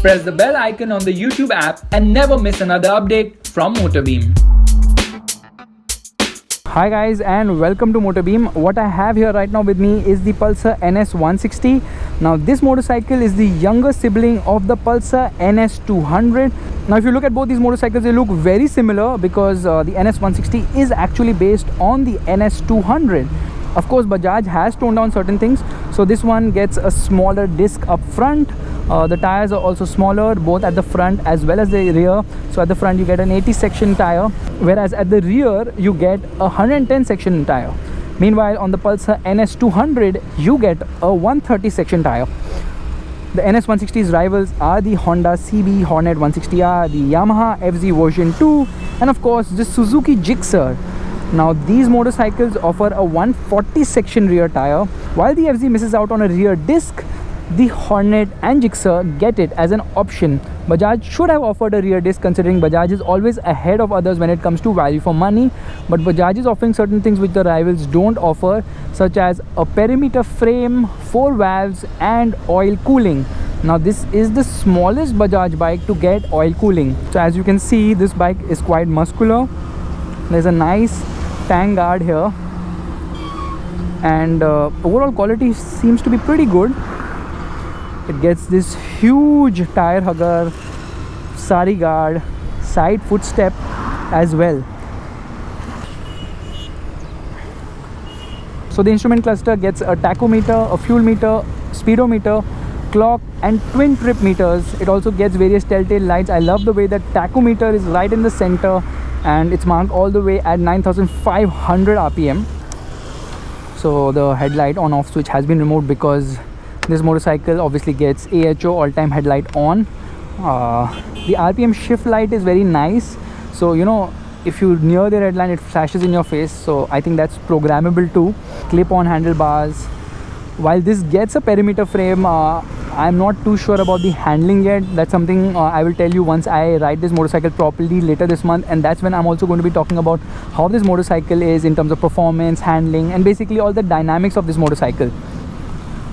Press the bell icon on the YouTube app and never miss another update from MotorBeam. Hi guys and welcome to MotorBeam. What I have here right now with me is the Pulsar NS 160. Now this motorcycle is the younger sibling of the Pulsar NS 200. Now if you look at both these motorcycles, they look very similar because the NS 160 is actually based on the NS 200. Of course, Bajaj has toned down certain things. So this one gets a smaller disc up front. The tires are also smaller, both at the front as well as the rear. So at the front you get an 80 section tire, whereas at the rear you get a 110 section tire. Meanwhile on the Pulsar NS 200 you get a 130 section tire. The NS 160's rivals are the Honda CB Hornet 160R, the Yamaha FZ version 2, and of course the Suzuki Gixxer. Now these motorcycles offer a 140 section rear tire. While the FZ misses out on a rear disc, the Hornet and Gixxer get it as an option. Bajaj should have offered a rear disc, considering Bajaj is always ahead of others when it comes to value for money, but Bajaj is offering certain things which the rivals don't offer, such as a perimeter frame, 4 valves and oil cooling. Now this is the smallest Bajaj bike to get oil cooling. So as you can see, this bike is quite muscular. There's a nice tank guard here, and overall quality seems to be pretty good. It gets this huge tire hugger, sari guard, side footstep as well. So the instrument cluster gets a tachometer, a fuel meter, speedometer, clock and twin trip meters. It also gets various telltale lights. I love the way that tachometer is right in the center and it's marked all the way at 9500 RPM. So the headlight on off switch has been removed because this motorcycle obviously gets AHO all-time headlight on. The RPM shift light is very nice, so you know, if you near the red line it flashes in your face, so I think that's programmable too. Clip-on handlebars. While this gets a perimeter frame, I'm not too sure about the handling yet. That's something I will tell you once I ride this motorcycle properly later this month, and that's when I'm also going to be talking about how this motorcycle is in terms of performance, handling and basically all the dynamics of this motorcycle.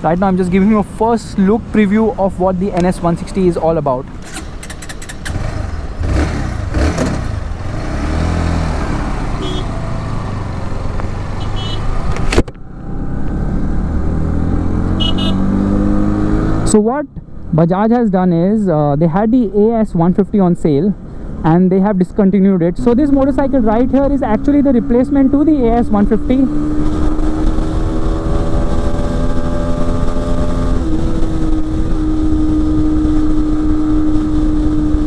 Right now I'm just giving you a first look preview of what the NS 160 is all about. So what Bajaj has done is they had the AS 150 on sale and they have discontinued it. So this motorcycle right here is actually the replacement to the AS 150.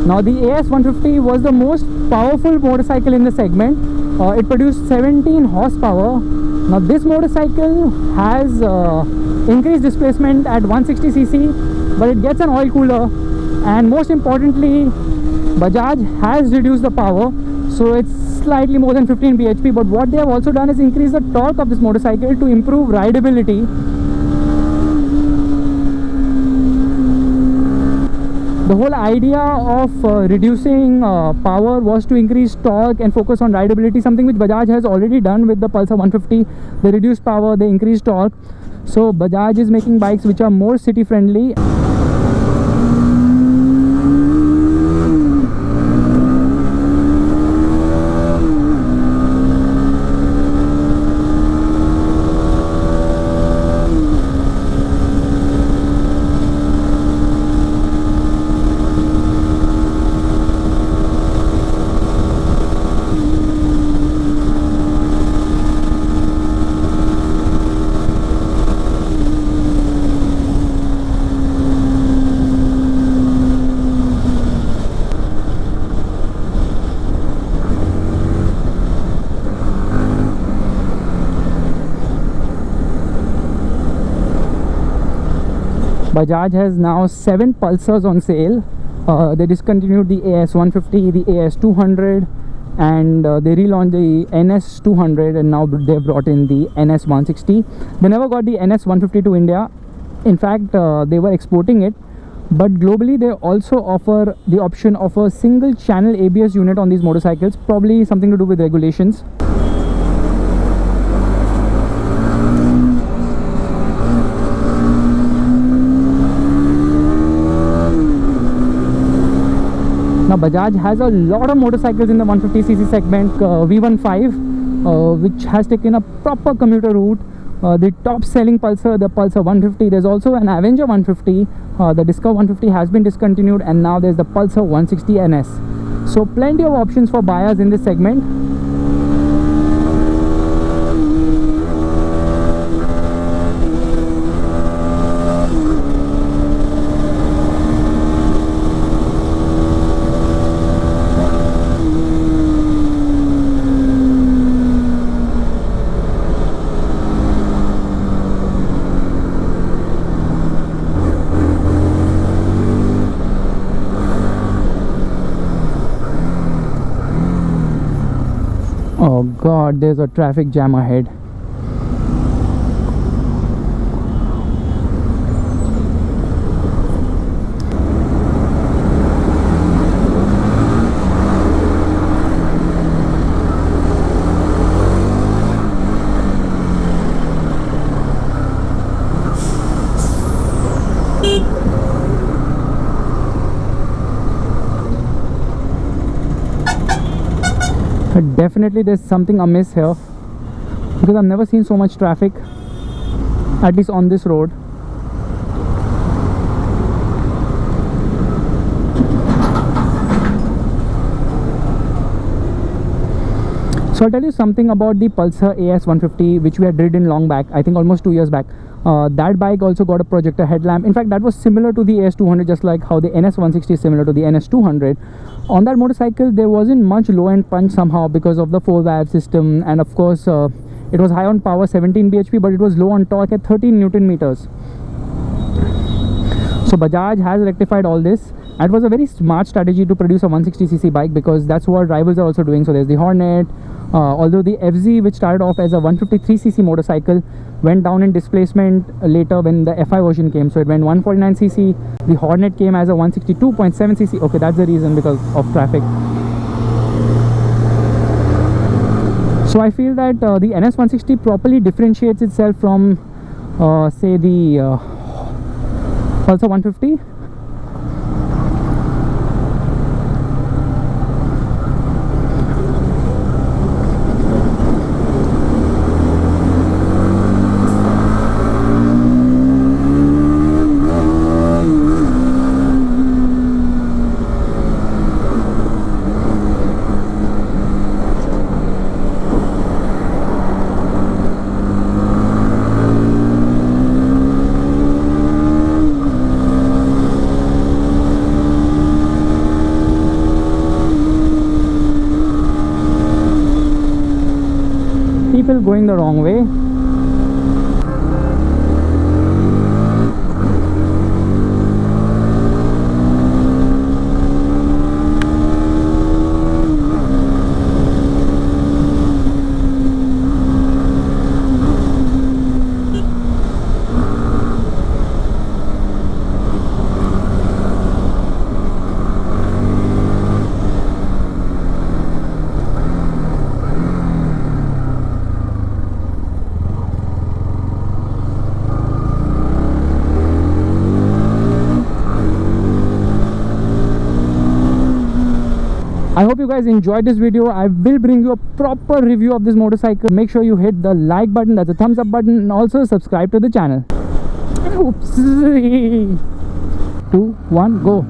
Now the AS 150 was the most powerful motorcycle in the segment. It produced 17 horsepower. Now this motorcycle has increased displacement at 160cc, but it gets an oil cooler, and most importantly Bajaj has reduced the power, so it's slightly more than 15 bhp. But what they have also done is increase the torque of this motorcycle to improve rideability. The whole idea of reducing power was to increase torque and focus on rideability, something which Bajaj has already done with the Pulsar 150. They reduced power, they increased torque. So Bajaj is making bikes which are more city friendly. Bajaj has now 7 Pulsars on sale. They discontinued the AS 150, the AS 200, and they relaunched the NS 200, and now they brought in the NS 160. They never got the NS 150 to India. In fact, they were exporting it, but globally they also offer the option of a single channel ABS unit on these motorcycles, probably something to do with regulations. Now Bajaj has a lot of motorcycles in the 150cc segment. V15 which has taken a proper commuter route. The top selling Pulsar, the Pulsar 150. There's also an Avenger 150. The Discover 150 has been discontinued, and now there's the Pulsar 160 NS. So plenty of options for buyers in this segment. Oh god, there's a traffic jam ahead. Definitely there's something amiss here, because I've never seen so much traffic, at least on this road. So I'll tell you something about the Pulsar AS 150, which we had ridden long back, I think almost 2 years back. That bike also got a projector headlamp. In fact, that was similar to the AS 200, just like how the NS 160 is similar to the NS 200. On that motorcycle, there wasn't much low-end punch somehow because of the 4-valve system, and of course it was high on power, 17 bhp, but it was low on torque at 13 Newton meters. So Bajaj has rectified all this. It was a very smart strategy to produce a 160cc bike, because that's what rivals are also doing. So there's the Hornet, although the FZ, which started off as a 153cc motorcycle, went down in displacement later when the FI version came. So it went 149cc. The Hornet came as a 162.7cc. Okay, that's the reason, because of traffic. So I feel that the NS 160 properly differentiates itself from say the Pulsar 150. People going the wrong way. I hope you guys enjoyed this video. I will bring you a proper review of this motorcycle. Make sure you hit the like button, that's a thumbs up button, and also subscribe to the channel. Oops. 2, 1, go.